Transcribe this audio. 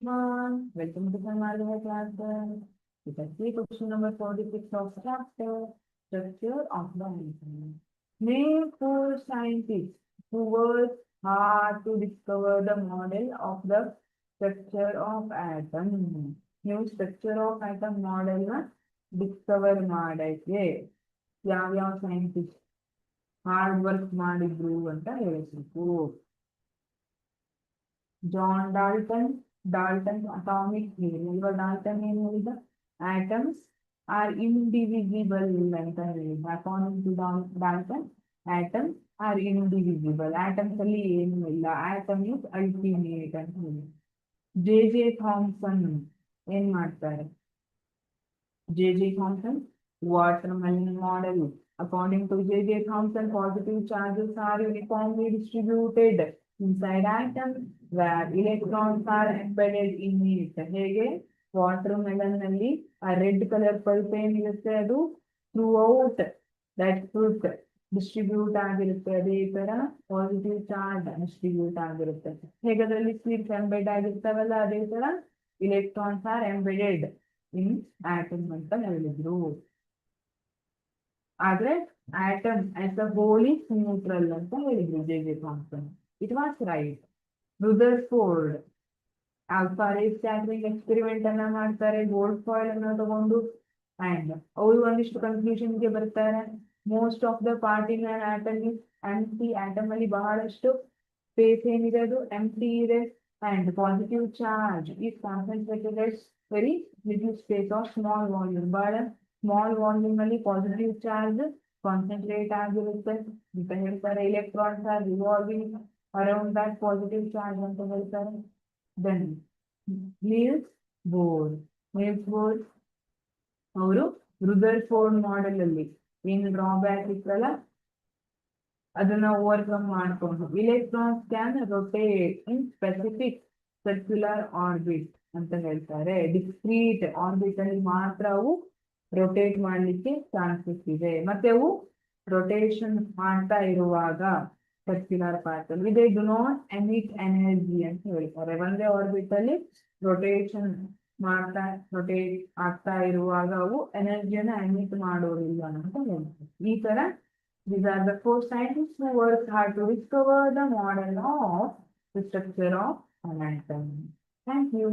everyone. Welcome to the Malva class. You can see question number 46 of chapter Structure of the Atom. Name four scientists who worked hard to discover the model of the structure of atom. New structure of atom model na discover ಮಾಡಕ್ಕೆ ಯಾವ್ಯಾವ scientist hard work ಮಾಡಿದ್ರು ಅಂತ ಹೇಳ್ಬೇಕು. John Dalton's atomic theory. ಇವಾಗ Dalton ಏನು ಹೇಳಿದ atoms are indivisible ಅಂತ ಹೇಳಿದ. According to Dalton, atoms are indivisible. Atoms ಅಲ್ಲಿ ಏನು ಇಲ್ಲ, atom is ultimate ಅಂತ ಹೇಳಿ. J.J. ಥಾಮ್ಸನ್ ಏನ್ ಮಾಡ್ತಾರೆ? J.J. Thomson watermelon model. According to J.J. Thomson, positive charges are uniformly distributed inside atoms where electrons are embedded in it. ಹೇಗೆ watermelon ನಲ್ಲಿ ಆ ರೆಡ್ ಕಲರ್ ಪಲ್ಪ್ ಏನಿರುತ್ತೆ ಅದು ಥ್ರೂಔಟ್ ದಟ್ ಫ್ರೂಟ್ ಡಿಸ್ಟ್ರಿಬ್ಯೂಟ್ ಆಗಿರುತ್ತೆ. ಅದೇ ತರ ಪಾಸಿಟಿವ್ ಚಾರ್ಜ್ ಡಿಸ್ಟ್ರಿಬ್ಯೂಟ್ ಆಗಿರುತ್ತೆ. ಹೇಗೆ ಅದರಲ್ಲಿ ಸೀಟ್ಸ್ ಎಂಬೆಡ್ ಆಗಿರ್ತಾವಲ್ಲ ಅದೇ ತರ electrons are embedded in atom ಅಂತ ಹೇಳಿದ್ರು. ಆದ್ರೆ atom as a whole is neutral ಅಂತ ಹೇಳಿದ್ರು J.J. Thomson. It was right. Rutherford alpha ray scattering experiment ಅನ್ನ ಮಾಡ್ತಾರೆ, ಗೋಲ್ಡ್ ಫಾಯಿಲ್ ಅನ್ನ ತಗೊಂಡು, ಅಂಡ್ ಅವರು ಒಂದಿಷ್ಟು ಕನ್ಕ್ಲೂಷನ್ ಗೆ ಬರ್ತಾರೆ. Most of the part in on atom is empty. Atom ಅಲ್ಲಿ ಬಹಳಷ್ಟು ಸ್ಪೇಸ್ ಏನಿದೆ ಅದು ಎಂಪ್ಟಿ ಇದೆ. And positive charge is concentrated at very little space of small volume. ಬಹಳ ಸ್ಮಾಲ್ ವಾಲ್ಯೂಮ್ ಅಲ್ಲಿ ಪಾಸಿಟಿವ್ ಚಾರ್ಜ್ ಕಾನ್ಸಂಟ್ರೇಟ್ ಆಗಿರುತ್ತೆ ಅಂತ ಹೇಳ್ತಾರೆ. Electrons R revolving around that positive charge ಅಂತ ಹೇಳ್ತಾರೆ. ದೆನ್ ನೀಲ್ಸ್ ಬೋರ್ ಅವರು ರುದರ್ಫೋರ್ಡ್ ಮಾಡೆಲ್ ಅಲ್ಲಿ ಏನು ಡ್ರಾಬ್ಯಾಕ್ ಇತ್ತಲ್ಲ ಅದನ್ನ ಓವರ್ಕಮ್ ಮಾಡ್ಕೊಂಡು electrons can rotate in specific circular orbit ಅಂತ ಹೇಳ್ತಾರೆ. ಡಿಸ್ಕ್ರೀಟ್ ಆರ್ಬಿಟ್ ಅಲ್ಲಿ ಮಾತ್ರ ಅವು ರೊಟೇಟ್ ಮಾಡ್ಲಿಕ್ಕೆ ಚಾನ್ಸಸ್ ಇದೆ. ಮತ್ತೆ ಅವು ರೊಟೇಷನ್ ಮಾಡ್ತಾ ಇರುವಾಗ ಸರ್ಕ್ಯುಲರ್ ಪಾತ್ ಅಲ್ಲಿ they do not emit energy ಅಂತ ಹೇಳ್ತಾರೆ. ಒಂದೇ ಆರ್ಬಿಟ್ ಅಲ್ಲಿ ರೊಟೇಟ್ ಆಗ್ತಾ ಇರುವಾಗ ಅವು ಎನರ್ಜಿಯನ್ನ ಎಮಿಟ್ ಮಾಡೋದಿಲ್ಲ ಅಂತ ಹೇಳ್ತಾರೆ. ಈ ತರ these are the four scientists who worked hard to discover the model of the structure of an atom. Thank you.